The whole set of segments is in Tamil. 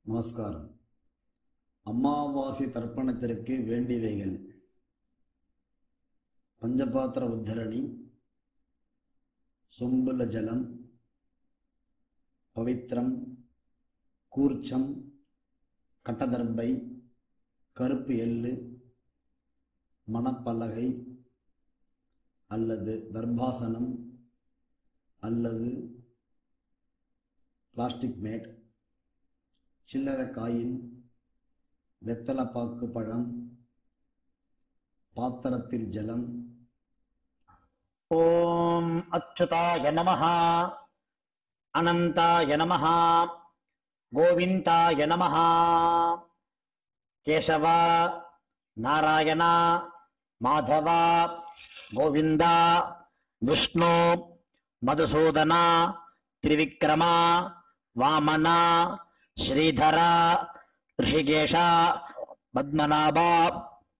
நமஸ்காரம். அமாவாசை தர்ப்பணத்திற்கு வேண்டியவைகள்: பஞ்சபாத்திர உத்தரணி, சொம்புல ஜலம், பவித்ரம், கூர்ச்சம், கட்டதர்பை, கருப்பு எள்ளு, மணப்பலகை அல்லது தர்பாசனம் அல்லது பிளாஸ்டிக் மேட், சில்லறை காயின், வெத்தலைப்பாக்கு பழம், பாத்திரத்தில் ஜலம். ஓம் அச்சுதாய நமஹ, அனந்தாய நமஹ, கோவிந்தாய நமஹ. கேசவ, நாராயண, மாதவ, கோவிந்தா, விஷ்ணு, மதுசூதன, திரிவிக்ரம, வாமன, ஸ்ரீதர, ரிஷிகேஷ, பத்மநாப,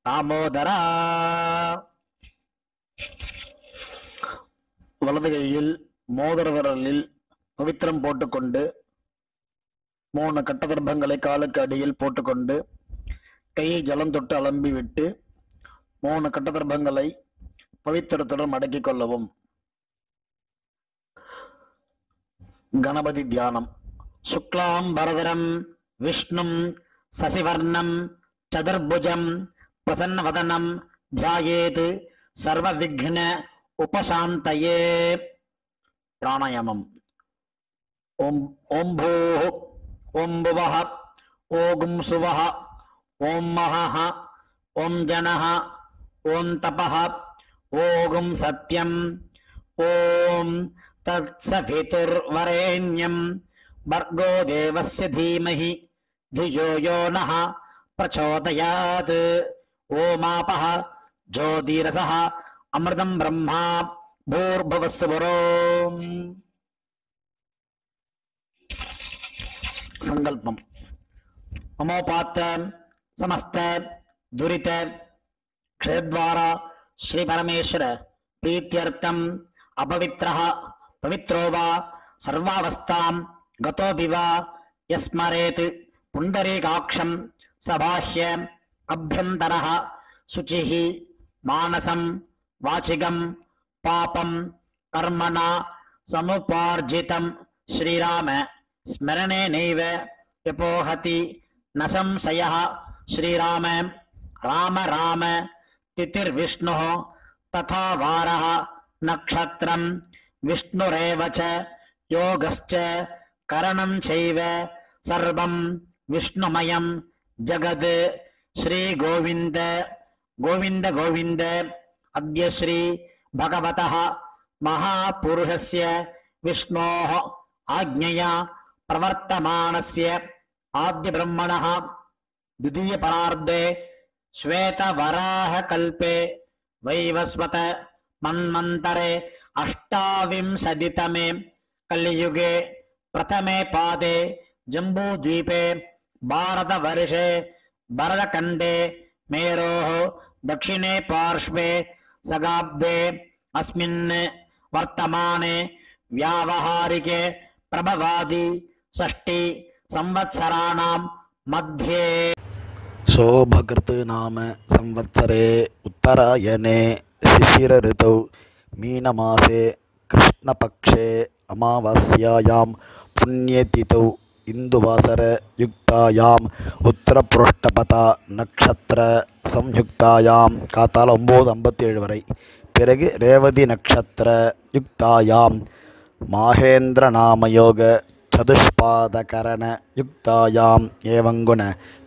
தாமோதர. வலது கையில் மோதிர விரலில் பவித்திரம் போட்டுக்கொண்டு 3 கட்டதர்பங்களை காலுக்கு அடியில் போட்டுக்கொண்டு கையை ஜலம் தொட்டு அலம்பி விட்டு 3 கட்டதர்பங்களை பவித்திரத்துடன் மடக்கிக் கொள்ளவும். கணபதி தியானம். சுக்லாம் பரதரம் விஷ்ணும் சசிவர்ணம் சதுர்புஜம் பிரசன்னவதனம் தியாயேத் சர்வ விக்ன உபசாந்தயே. பிராணாயாமம். ஓம் பூஹ், ஓம் புவஹ, ஓம் சுவஹ, ஓம் மஹஹ, ஓம் ஜனஹ, ஓம் தபஹ, ஓம் சத்யம், ஓம் தத்சவிதுர்வரேண்யம் भर्गो देवस्य धीमहि धियो यो नः प्रचोदयात्. ओमापः ज्योतिरसः अमृतं ब्रह्मा भूर्भुवस्सुवरोम्. संकल्पम. ममोपात्त समस्त दुरित क्षेत्रद्वारा श्री परमेश्वर प्रीत्यर्थम अपवित्रः पवित्रो वा सर्वावस्थां गतोऽपि वा यस्मरेत् पुण्डरीकाक्षं सबाह्य अभ्यन्तरः शुचिः मानसं वाचिकं पापं कर्मणा समुपार्जितं श्रीराम स्मरणेनैव व्यपोहति न संशयः. श्रीराम राम राम तिथिर्विष्णुः तथा वारः नक्षत्रं विष्णुरेव च योगश्च करणं चैव सर्वं विष्णुमयं जगत्. श्री गोविंद गोविंद गोविंद. अद्य श्री भगवतः महापुरुषस्य विष्णोः आज्ञया प्रवर्तमानस्य आद्य ब्रह्मणः द्वितीय परार्धे श्वेतवराहकल्पे वैवस्वत मन्वन्तरे अष्टाविंशतितमे कलियुगे प्रथमे पादे जम्बूद्वीपे भारतवर्षे भरतखण्डे मेरोः दक्षिणे पार्श्वे सगाब्दे अस्मिन् वर्तमाने व्यावहारिके प्रभवादि षष्टि संवत्सराणां मध्ये शोभकृत् नाम संवत्सरे उत्तरायणे शिशिर ऋतौ मीनमासे कृष्णपक्षे अमावास्यायां पुण्यतिथौ इंदुवासर युक्तायाम् उत्तरपुरुष्टपता नक्षत्र संयुक्तायाम् காத்தால 9:57 வரை. பிறகு ரேவதி நட்சத்திர யுக்தாயாம் மாஹேந்திர நாமயோக சதுஷ்பாதகரண யுக்தாயாம் ஏவங்குண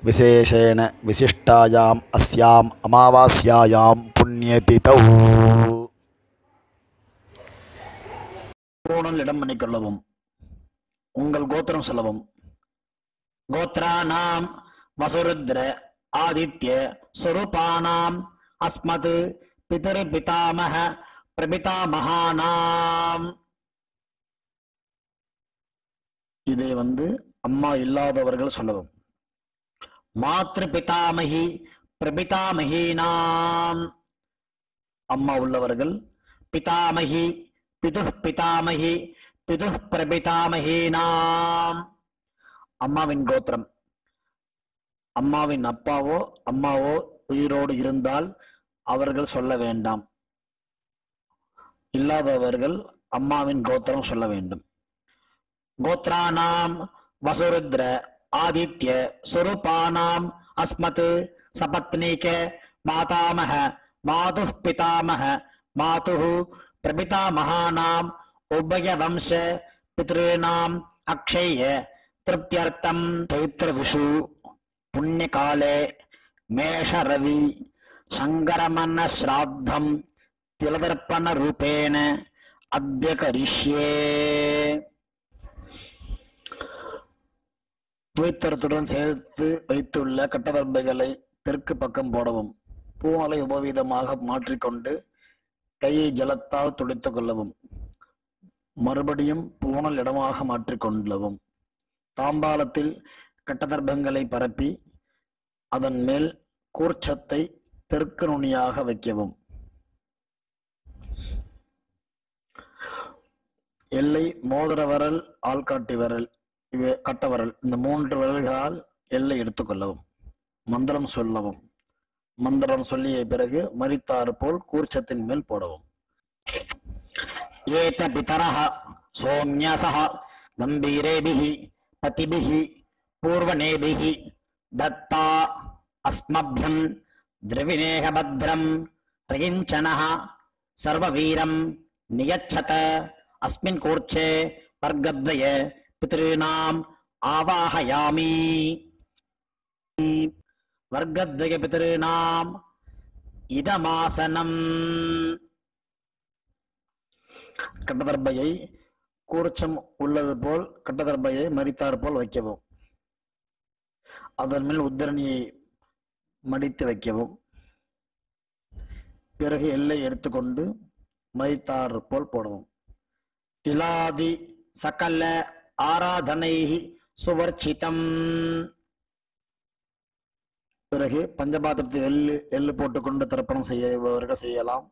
விசேஷேண விசிஷ்டாயாம் அஸ்யாம் அமாவாஸ்யாயாம் புண்ணியதிதௌ. பூணல் இடம் பண்ணிக்கொள்ளவும். உங்கள் கோத்திரம் சொல்லவும். கோத்ராணாம் வசுருத்ர ஆதித்ய ஸ்வரூபானாம் அஸ்மத் பிதர் பிதாமஹ பிரபிதாமஹானாம். இதை அம்மா இல்லாதவர்கள் சொல்லவும். மாத்ரு பிதாமகி பிரபிதாமஹீனாம். அம்மா உள்ளவர்கள் பிதாமகி பிதுஹ் பிதாமகி பிதுஹ் பிரபிதாமஹீனாம். அம்மாவின் கோத்திரம் அம்மாவின் அப்பாவோ அம்மாவோ உயிரோடு இருந்தால் அவர்கள் சொல்ல வேண்டாம். இல்லாதவர்கள் அம்மாவின் கோத்திரம் சொல்ல வேண்டும். கோத்ரானாம் வசுருத்ர ஆதித்ய சுரூபானாம் அஸ்மத் சபத்னீக மாதாமஹ மாதுः பிதாமஹ மாதுः பிரபிதாமகானாம் உபய வம்ச பித்ருணாம் அக்ஷய திருப்தியர்த்தம் சைத்திர விஷு புண்ணியகாலே மேஷ ரவி சங்கரமன ஸ்ராத்தம் திலதர்ப்பண ரூபேன அத்ய கரிஷ்யே. பவித்திரத்துடன் சேர்த்து வைத்துள்ள கட்டதர்பைகளை தெற்கு பக்கம் போடவும். பூமலை உபவீதமாக மாற்றிக்கொண்டு கையை ஜலத்தால் துடைத்துக் கொள்ளவும். மறுபடியும் பூனல் இடமாக மாற்றிக்கொள்ளவும். தாம்பாலத்தில் கட்டதர்பங்களை பரப்பி அதன் மேல் கூர்ச்சத்தை தெற்கு நுனியாக வைக்கவும். எல்லை மோதிர விரல், ஆள்காட்டி விரல், கட்டவரல், இந்த 3 விரல்களால் எல்லை எடுத்துக்கொள்ளவும். மந்திரம் சொல்லவும். மந்திரம் சொல்லிய பிறகு மரித்தாறு போல் கூர்ச்சத்தின் மேல் போடவும். ஏத பிதரஹ சோம்யசஹ கம்பீரேபிஹி பதிபிஹி பூர்வநேபிஹி தத்தா அஸ்மப்யம் திரவிணேக பத்ரம் ரகிஞ்சனஹ சர்வவீரம் நியச்சத அஸ்மின் கூர்ச்சே வர்கத்வய பித்ருணாம் ஆவாஹயாமி. வர்கத்வய பித்ருணாம் இதமாசனம். கட்டதர்பையை கூர்ச்சம் உள்ளது போல் கட்டதர்பையை மரித்தார் போல் வைக்கவும். அதன் மேல் உத்தரணியை மடித்து வைக்கவும். பிறகு எல்லை எடுத்துக்கொண்டு மரித்தார் போல் போடவும். திலாதி சகல ஆராதனை சுவர்ச்சிதம். பிறகு பஞ்சபாத்திரத்தில் எள்ளு போட்டுக்கொண்டு தர்ப்பணம் செய்யவர்கள் செய்யலாம்.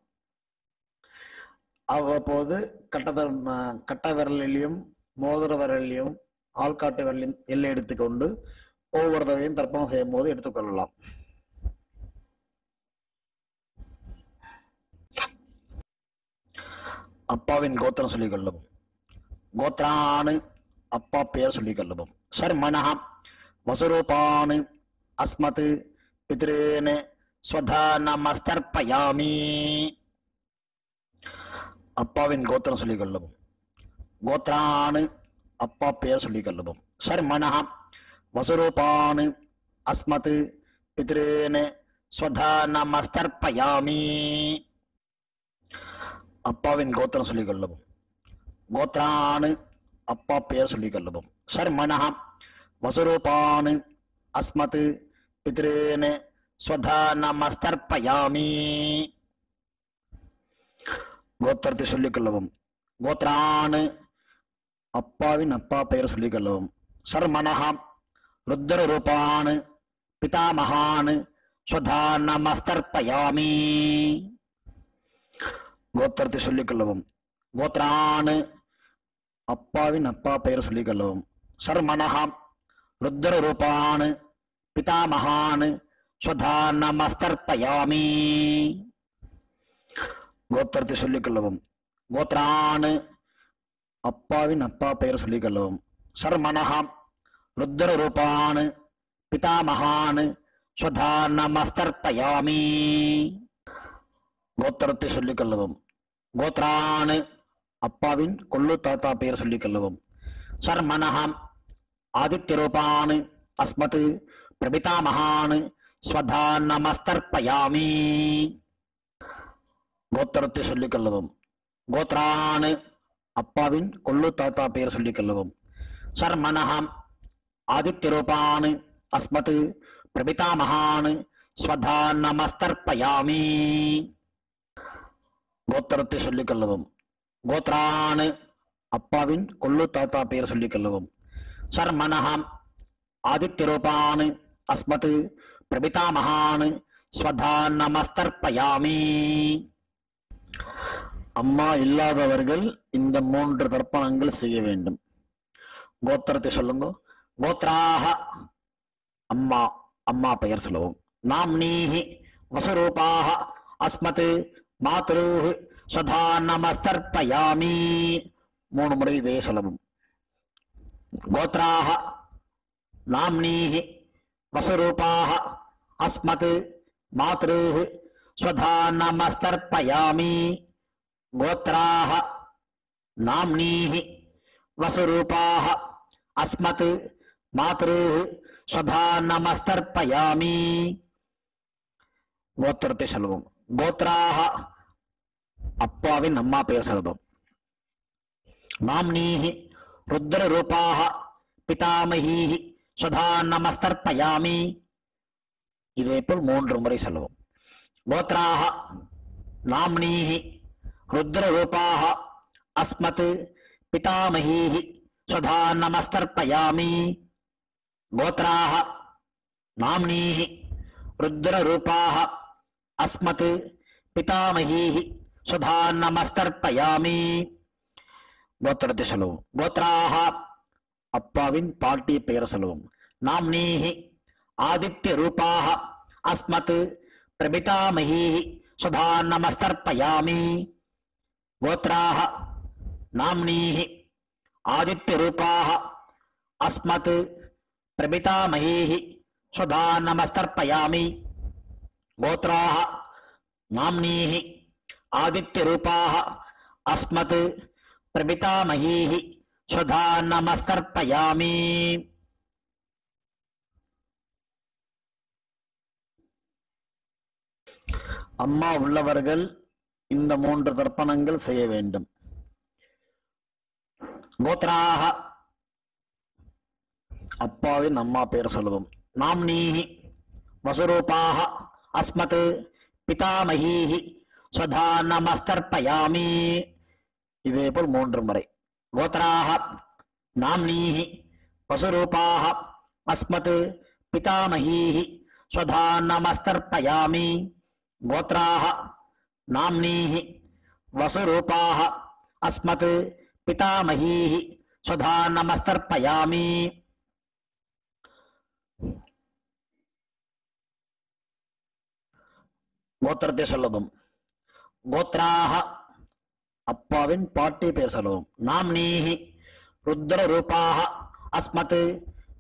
அவ்வப்போது கட்ட விரலிலையும் மோதிர விரலிலையும் ஆள்காட்டு விரலையும் எல்லை எடுத்துக்கொண்டு ஒவ்வொரு தடவையும் தர்ப்பணம் செய்யும் போது எடுத்துக்கொள்ளலாம். அப்பாவின் கோத்திரம் சொல்லிக் கொள்ளவும். கோத்ரானு அப்பா பெயர் சொல்லிக் கொள்ளவும். சர்மணஹ வசுரூபானு அஸ்மத் பித்ருன் ஸ்வதானமஸ்தர்ப்பயாமி. அப்பாவின் கோத்திரம் சொல்லிக் கொள்ளவும். கோத்ரானு அப்பா பெயர் சொல்லிக் கொள்ளவும். சர்மணஹ வசுரூபானு அஸ்மத் பித்ருன் ஸ்வதானமஸ்தர்ப்பயாமி. அப்பாவின் கோத்திரம் சொல்லிக் கொள்ளவும். கோத்ரானு அப்பா பெயர் சொல்லிக் கொள்ளவும். சர்மணஹ வசுரூபானு அஸ்மத் பித்ருன் ஸ்வதானமஸ்தர்ப்பயாமி. கோத்திரத்தை சொல்லிக் கொள்ளவும். கோத்ரானு அப்பாவின் அப்பா பெயர் சொல்லிக் கொள்ளவும். சர்மணஹ ருத்ர ரூபானு பிதாமகான் ஸ்வதானமஸ்தர்ப்பயாமி. கோத்திரத்தை சொல்லிக் கொள்ளவும். கோத்ரானு அப்பாவின் அப்பா பெயர் சொல்லிக் கொள்ளவும். சர்மணஹ ருத்ர ரூபானு பிதாமகான் ஸ்வதானமஸ்தர்ப்பயாமி. கோத்திரத்தை சொல்லிக் கொள்ளவும். கோத்ரானு அப்பாவின் அப்பா பெயர் சொல்லிக் கொள்ளவும். சர்மணஹ ருத்ர ரூபானு பிதாமகான் ஸ்வதானமஸ்தர்ப்பயாமி. கோத்திரத்தை சொல்லிக் கொள்ளவும். கோத்ரானு அப்பாவின் கொள்ளு தாத்தா பெயர் சொல்லிக் கொள்ளவும். சர்மணஹ ஆதித்ய ரூபானு அஸ்மத் பிரபிதாமகான் ஸ்வதானமஸ்தர்ப்பயாமி. கோத்திரத்தை சொல்லிக் கொள்ளவும். கோத்ரானு அப்பாவின் கொள்ளு தாத்தா பெயர் சொல்லிக் கொள்ளவும். சர்மணஹ ஆதித்ய ரூபானு அஸ்மத் பிரபிதாமகான் ஸ்வதானமஸ்தர்ப்பயாமி. கோத்திரத்தை சொல்லிக் கொள்ளவும். கோத்ரானு அப்பாவின் கொள்ளு தாத்தா பெயர் சொல்லிக் கொள்ளவும். சர்மணஹ ஆதித்ய ரூபானு அஸ்மத் பிரபிதாமகான் ஸ்வதானமஸ்தர்ப்பயாமி. அம்மா இல்லாதவர்கள் இந்த 3 தர்ப்பணங்கள் செய்ய வேண்டும். கோத்திரத்தை சொல்லுங்க. கோத்ராஹ அம்மா அம்மா பெயர் சொல்லவும். நாம்னீஹி வசுரூபாஹ அஸ்மத் மாத்ருஹ் ஸ்வதா நமஸ்தர்ப்பயாமி. 3 முறை இதே சொல்லவும். கோத்ராஹ நாம்னீஹி வசுரூபாஹ அஸ்மத் மாத்ருஹ் ஸ்வதா நமஸ்தர்ப்பயாமி. கோத்ராஹ நாம்னீஹி வசுரூபாஹ அஸ்மத் மாத்ருஹ் ஸ்வதா நமஸ்தர்ப்பயாமி. கோத்திரத்தை சொல்லுவோம். கோத்ராஹ அப்பாவின் அம்மா பெயர் சொல்லுவோம். நாம்னீஹி ருத்ர ரூபாஹ பிதாமஹீஹி ஸ்வதா நமஸ்தர்ப்பயாமி. இதேபோல் 3 முறை சொல்லுவோம். கோத்ராஹ நாம்னீஹி ருத்ர ரூபாஹ அஸ்மத் பிதாமஹீஹி ஸ்வதா நமஸ்தர்ப்பயாமி. கோத்ராஹ நாம்னீஹி ருத்ர ரூபாஹ அஸ்மத் பிதாமஹீஹி ஸ்வதா நமஸ்தர்ப்பயாமி. கோத்திரத்தை சொல்லுவோம். கோத்ராஹ அப்பாவின் பாட்டி பெயர் சொல்லுவோம். நாம்னீஹி ஆதித்ய ரூபாஹ அஸ்மத் பிரபிதாமஹீஹி ஸ்வதா நமஸ்தர்ப்பயாமி. கோத்ராஹ நாம்னீஹி ஆதித்ய ரூபாஹ அஸ்மத் பிரபிதாமஹீஹி ஸ்வதா நமஸ்தர்ப்பயாமி. கோத்ராஹ நாம்னீஹி ஆதித்ய ரூபாஹ அஸ்மத் பிரபிதாமஹீஹி ஸ்வதா நமஸ்தர்ப்பயாமி. அம்மா உள்ளவர்கள் இந்த 3 தர்ப்பணங்கள் செய்ய வேண்டும். கோத்ராஹ அப்பாவின் அம்மா பெயர் சொல்லுவோம். நாம்னீஹி வசுரூபாஹ அஸ்மத் பிதாமஹீஹி ஸ்வதா நமஸ்தர்ப்பயாமி. இதேபோல் 3 முறை. கோத்ராஹ நாம்னீஹி வசுரூபாஹ அஸ்மத் பிதாமஹீஹி ஸ்வதா நமஸ்தர்ப்பயாமி. கோத்ராஹ நாம்னீஹி வசுரூபாஹ அஸ்மத் பிதாமஹீஹி ஸ்வதா நமஸ்தர்ப்பயாமி. கோத்திரத்தை சொல்லவும். கோத்ராஹ அப்பாவின் பாட்டி பெயர் சொல்லவும். நாம்னீஹி ருத்ர ரூபாஹ அஸ்மத்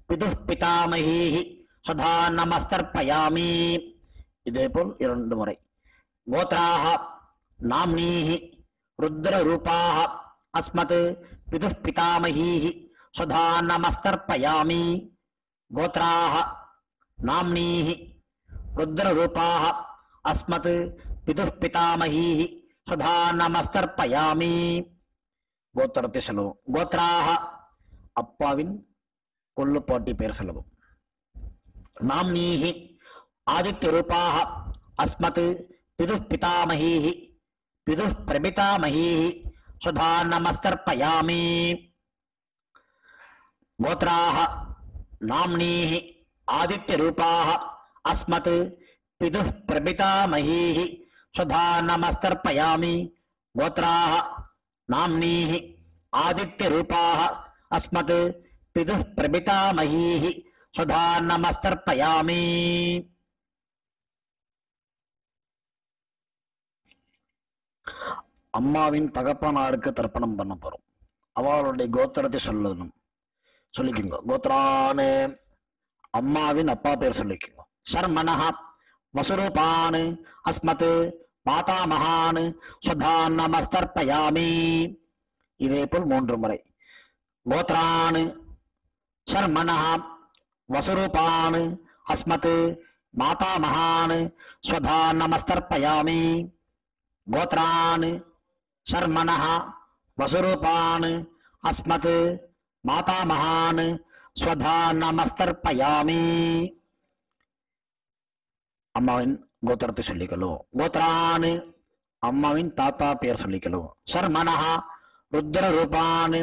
பிதுஹ் பிதாமஹீஹி ஸ்வதா நமஸ்தர்ப்பயாமி. இதேபோல் 2 முறை. கோத்ராஹ நாம்னீஹி ருத்ர ரூபாஹ அஸ்மத் பிதுஹ் பிதாமஹீஹி ஸ்வதா நமஸ்தர்ப்பயாமி. கோத்ராஹ நாம்னீஹி ருத்ர ரூபாஹ அஸ்மத் பிதுஹ் பிதாமஹீஹி ஸ்வதா நமஸ்தர்ப்பயாமி. கோத்திரத்தை சொல்லுவோம். கோத்ராஹ அப்பாவின் கொள்ளுப்பாட்டி பெயர் சொல்லுவோம். நாம்னீஹி ஆதித்ய ரூபாஹ அஸ்மத் பிதுஹ் பிதாமஹீஹி பிதுஹ் பிரபிதாமஹீஹி ஸ்வதா நமஸ்தர்ப்பயாமி. கோத்ராஹ நாம்னீஹி ஆதித்ய ரூபாஹ அஸ்மத் பிதுஹ் பிரபிதாமஹீஹி ஸ்வதா நமஸ்தர்ப்பயாமி. கோத்ராஹ நாம்னீஹி ஆதித்ய ரூபாஹ அஸ்மத் பிதுஹ் பிரபிதாமஹீஹி ஸ்வதா நமஸ்தர்ப்பயாமி. அம்மாவின் தகப்பனாருக்கு தர்ப்பணம் பண்ண போறோம். அவளுடைய கோத்திரத்தை சொல்லிக்குங்க. கோத்ரானு அம்மாவின் அப்பா பேர் சொல்லிக்குங்க. சர்மனஹ வசுரூபான் அஸ்மத் மாதாமகான் ஸ்வதா நமஸ்தர்ப்பயாமி. இதேபோல் 3 முறை. கோத்ரான் சர்மனஹ வசுரூபான் அஸ்மத் மாதாமகான் ஸ்வதா நமஸ்தர்ப்பயாமி. கோத்ரான் சர்மனஹ வசுரூபான் அஸ்மத் மாதாமகான் ஸ்வதா நமஸ்தர்ப்பயாமி. அம்மாவின் கோத்திரத்தை சொல்லிக்கலும். கோத்ரான் அம்மாவின் தாத்தா பெயர் சொல்லிக்கலும். சர்மனஹ ருத்ர ரூபான்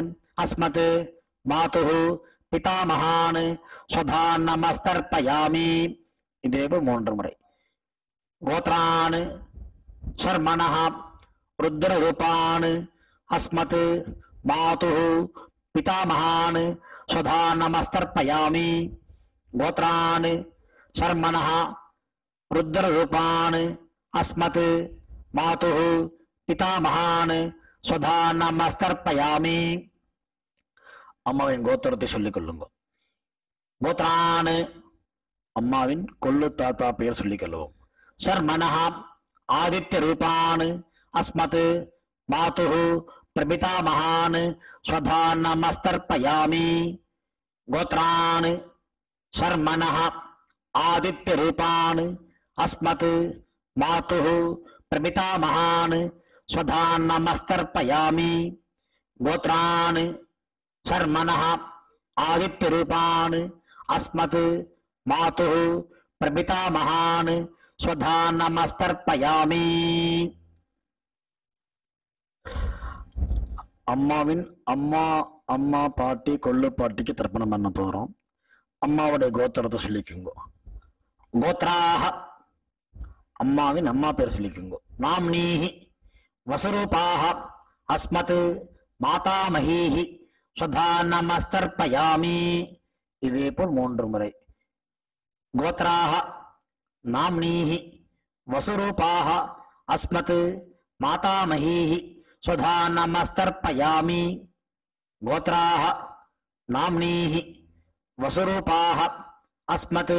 அஸ்மத் மாதுஹு பிதாமகான் ஸ்வதா நமஸ்தர்ப்பயாமி. இதேபோல் 3 முறை. கோத்ரான் சர்மனஹ ருத்ர ரூபான் அஸ்மத் மாதுஹு பிதாமகான் ஸ்வதா நமஸ்தர்ப்பயாமி. கோத்ரான் சர்மணः ருத்ரரூபான் அஸ்மத் மாதுः பிதாமகான் ஸ்வதா நமஸ்தர்ப்பயாமி. அம்மாவின் கோத்திரத்தை சொல்லிக் கொள்ளுங்க. கோத்ரான் அம்மாவின் கொள்ளு தாத்தா பெயர் சொல்லிக் கொள்ளுவோம். சர்மணः ஆதித்ய ரூபான் அஸ்மத் மாதுः பிரபிதாமகான் ஸ்வதா நமஸ்தர்ப்பயாமி. கோத்ரான் சர்மணः ஆதித்ய ரூபான் அஸ்மத் மாதுः பிரபிதாமகான் ஸ்வதா நமஸ்தர்ப்பயாமி. கோத்ரான் சர்மணः ஆதித்ய ரூபான் அஸ்மத் மாதுः பிரபிதாமகான் ஸ்வதா நமஸ்தர்ப்பயாமி. அம்மாவின் அம்மா பாட்டி கொள்ளு பாட்டிக்கு தர்ப்பணம் பண்ண போறோம். அம்மாவுடைய கோத்திரத்தை சொல்லிக்குங்க. கோத்ராஹ அம்மாவின் அம்மா பேர் சொல்லிக்குங்க. நாம்னீஹி வசுரூபாஹ அஸ்மத் மாதாமஹீஹி ஸ்வதா நமஸ்தர்ப்பயாமி. இதே போல் 3 முறை. கோத்ராஹ நாம்னீஹி வசுரூபாஹ அஸ்மத் மாதாமஹீஹி ஸ்வதா நமஸ்தர்ப்பயாமி. கோத்ராஹ நாம்னீஹி வசுரூபாஹ அஸ்மத்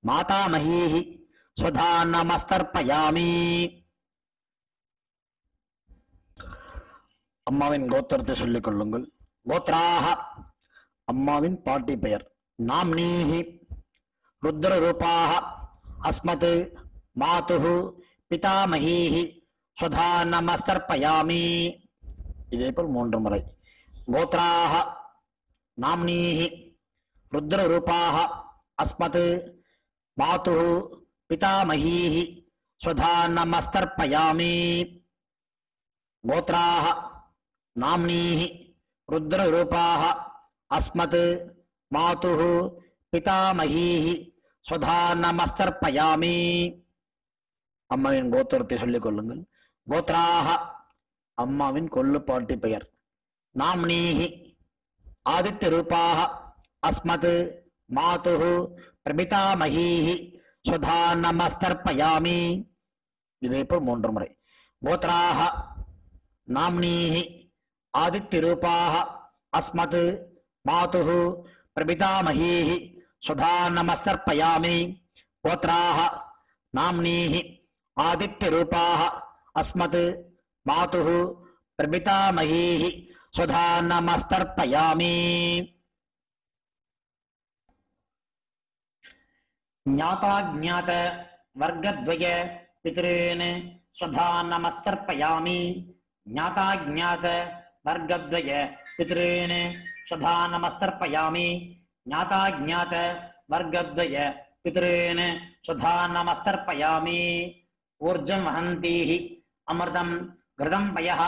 மாதாமஹீஹி ஸ்வதா நமஸ்தர்ப்பயாமி. அம்மாவின் கோத்திரத்தை சொல்லிக் கொள்ளுங்கள். கோத்ராஹ அம்மாவின் பாட்டி பெயர். நாம்னீஹி ருத்ரரூபாஹ அஸ்மத் மாதுः பிதாமஹீஹி ஸ்வதா நமஸ்தர்ப்பயாமி. இதே போல் 3 முறை. கோத்ராஹ நாம்னீஹி ருத்ரரூபாஹ அஸ்மத் மாதுः பிதாமஹீஹி ஸ்வதா நமஸ்தர்ப்பயாமி. கோத்ராஹ நாம்னீஹி ருத்ரரூபாஹ அஸ்மத் மாதுः பிதாமஹீஹி ஸ்வதா நமஸ்தர்ப்பயாமி. அம்மாவின் கோத்திரத்தை சொல்லிக் கொள்ளுங்கள். கோத்ராஹ அம்மாவின் கொள்ளு பாட்டி பெயர். நாம்னீஹி ஆதித்ய ரூபாஹ அஸ்மத் மாதுः பிரபிதாமஹீஹி ஸ்வதா நமஸ்தர்ப்பயாமி. இதே போல் 3 முறை. கோத்ராஹ நாம்னீஹி ஆதித்ய ரூபாஹ அஸ்மத் மாதுः பிரபிதாமஹீஹி ஸ்வதா நமஸ்தர்ப்பயாமி. கோத்ராஹ நாம்னீஹி ஆதித்ய ரூபாஹ அஸ்மத் மாதுः பிரபிதாமஹீஹி ஸ்வதா நமஸ்தர்ப்பயாமி. ஞாதாஜ்ஞாத வர்க்கத்வய பித்ருன் ஸ்வதா நமஸ்தர்ப்பயாமி. ஞாதாஜ்ஞாத வர்க்கத்வய பித்ருன் ஸ்வதா நமஸ்தர்ப்பயாமி. ஞாதாஜ்ஞாத வர்க்கத்வய பித்ருன் ஸ்வதா நமஸ்தர்ப்பயாமி. ஊர்ஜம் வஹந்தீஹி அமிர்தம் கிருதம் பயः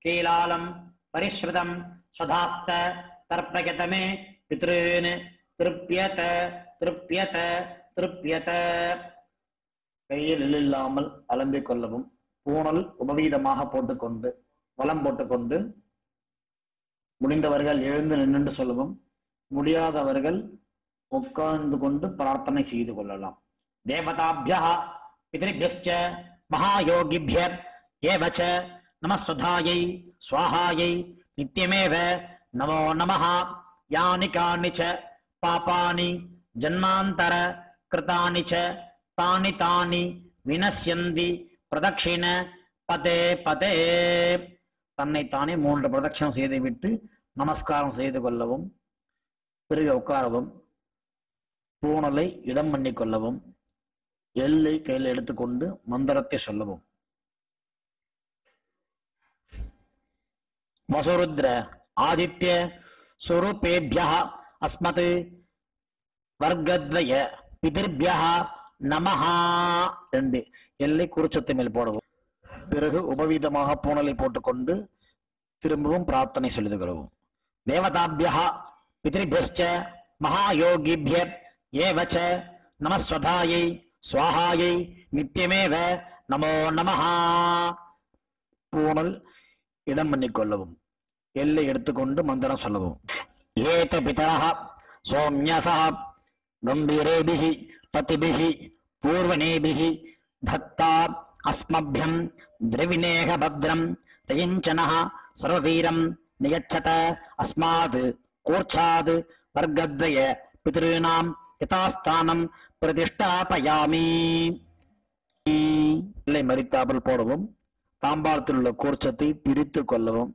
கீலாலம் பரிஸ்ருதம் ஸ்வதாஸ்த தர்ப்பயதமே பித்ருன் திருப்யத திருப்யத திருப்யத. கையில் இல்லாமல் அலம்பிக் கொள்ளவும். பூணல் உபவீதமாக போட்டுக்கொண்டு வலம் போட்டுக்கொண்டு முடிந்தவர்கள் எழுந்து நின்று சொல்லவும். முடியாதவர்கள் உட்கார்ந்து கொண்டு பிரார்த்தனை செய்து கொள்ளலாம். தேவதாபியः பித்ருभ्यश्च மகாயோகிभ्य ஏவ ச நமஸ்வதாயை ஸ்வாஹாயை நித்யமேவ நமோ நமः. யானி கானி ச பாபானி ஜன்மாந்தர கிருதானி ச தானி தானி வினஸ்யந்தி பிரதக்ஷிண பதே பதே. தன்னைத்தானே 3 பிரதட்சணம் செய்துவிட்டு நமஸ்காரம் செய்து கொள்ளவும். பிறகு உட்காரவும். பூணலை இடம் பண்ணி கொள்ளவும். எல்லை கையில் எடுத்துக்கொண்டு மந்திரத்தை சொல்லவும். வசுருத்ர ஆதித்ய சுரூபேபியः அஸ்மத் வர்க்கத்வய பிதிர்பியः நமஹ. 2 எல்லை குறிச்சத்தை மேல் போடவும். பிறகு உபவீதமாக பூணலை போட்டுக்கொண்டு திரும்பவும் பிரார்த்தனை சொல்லிக் கொள்ளவும். தேவதாபியः பித்ருभ्यश्च மகாயோகிभ्य ஏவ ச நமஸ்வதாயை ஸ்வாஹாயை நித்யமேவ நமோ நமஹ. பூணல் இடம் பண்ணிக்கொள்ளவும். எல்லை எடுத்துக்கொண்டு மந்திரம் சொல்லவும். ஏத பிதரः சௌம்யசः கம்பீரேபிஹி பதிபிஹி பூர்வணேபிஹி தத்தா அஸ்மப்யம் திரவிணேக பத்ரம் ரயிஞ்சனஹ சர்வவீரம் நியச்சத அஸ்மாத் கூர்ச்சாத் வர்க்கத்வய பித்ருணாம் யதாஸ்தானம் பிரதிஷ்டாபயாமி. இல்லை மரித்தாமல் போடவும், தாம்பாளத்தில் உள்ள கூர்ச்சத்தை பிரித்து கொள்ளவும்.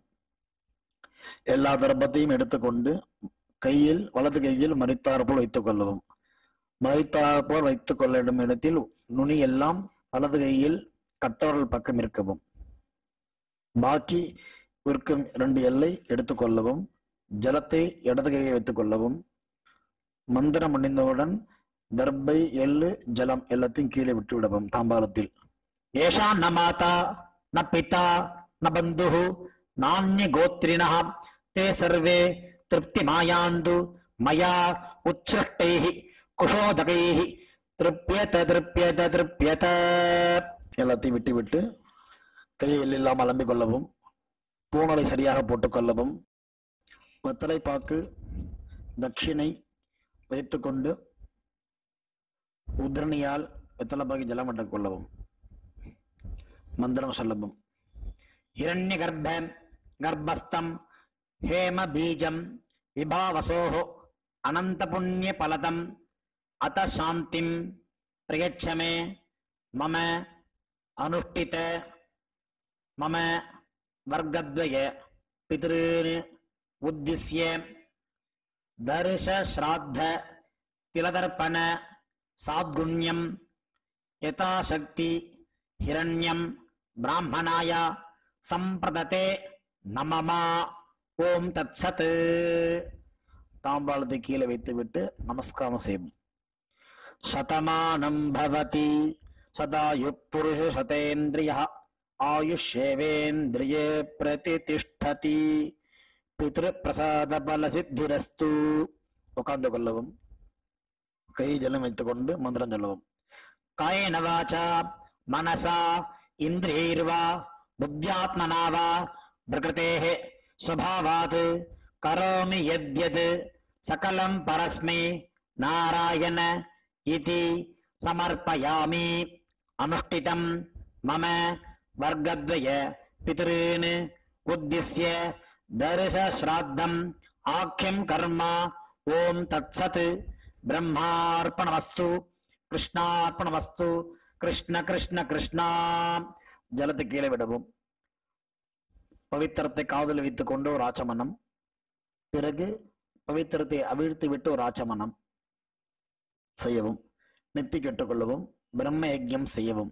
எல்லா தர்ப்பத்தையும் எடுத்துக்கொண்டு கையில் வலது கையில் மரித்தாற்போல் வைத்துக் கொள்ளவும். மரித்தாற்போல் வைத்துக் கொள்ளும் இடத்தில் நுனி எல்லாம் வலது கையில் கட்டவரல் பக்கம் இருக்கவும். பாக்கி இருக்கும் 2 எல்லை எடுத்துக்கொள்ளவும். ஜலத்தை இடது கையை வைத்துக் கொள்ளவும். மந்திரம் முடிந்தவுடன் தர்பை எள்ளு ஜலம் எல்லாத்தையும் கீழே விட்டு விடவும். தாம்பாளத்தில் ஏஷா ந மாதா ந பிதா ந பந்துஹு நான்ய கோத்ரிணஹ தே சர்வே திருப்தி மாயாந்து மயா உச்ச்ருஷ்டைஹி குஷோதகைஹி திருப்யத திருப்யத திருப்யத. எல்லாத்தையும் விட்டு விட்டு கையை இல்லாமல் அலம்பிக் கொள்ளவும். பூணலை சரியாக போட்டுக்கொள்ளவும். வெத்தலை பாக்கு தட்சிணை வைத்துக்கொண்டு உத்ரணியால் வெத்தலை பாக்கி ஜலம் விட்டுக் கொள்ளவும். மந்திரம் சொல்லவும். இரண்ய கர்ப்ப கர்ப்பஸ்தம் ஹேம பீஜம் விபாவசோஹோ அனந்த புண்ணிய பலதம் அத சாந்திம் பிரயச்சமே மம அனுஷ்டித மம வர்க்கத்வய பித்ருன் உத்திஸ்ய தர்ஷ ஸ்ராத்த திலதர்ப்பண சாத்குண்யம் யதாசக்தி ஹிரண்யம் பிராமணாய சம்பிரததே நமமா. ஓம் தத்சத். தாம்பாளத்தை கீழே வைத்துவிட்டு நமஸ்காரம் செய்யும். சதமானம் பவதி சதாயு புருஷ சதேந்திரியः ஆயுஷ்யேவேந்திரியே பிரதிதிஷ்டதி பித்ரு பிரசாத பல சித்திரஸ்து. உட்கார்ந்து கொள்ளவும். கை ஜலம் வைத்துக் கொண்டு மந்திரம் சொல்லவும். காயேன வாசா மனசா இந்திரியைர்வா புத்தியாத்மனா வா பிரகிருதேஹ ஸ்வபாவாத் கரோமி யத்யத் சகலம் பரஸ்மை நாராயண இதி சமர்ப்பயாமி. அனுஷ்டிதம் மம வர்க்கத்வய பித்ருன் உத்திஸ்ய தர்ஷ ஸ்ராத்தம் ஆக்யம் கர்மா. ஓம் தத்சத். பிரம்மார்ப்பணமஸ்து கிருஷ்ணார்ப்பணமஸ்து. கிருஷ்ண கிருஷ்ண கிருஷ்ணா. ஜலத்தை கீழே விடவும். பவித்திரத்தை காதில் வைத்துக் கொண்டு ஒரு ஆச்சமனம். பிறகு பவித்திரத்தை அவிழ்த்து விட்டு ஒரு ஆச்சமனம் செய்யவும். நெத்தி கெட்டுக்கொள்ளவும். பிரம்ம யஜ்யம் செய்யவும்.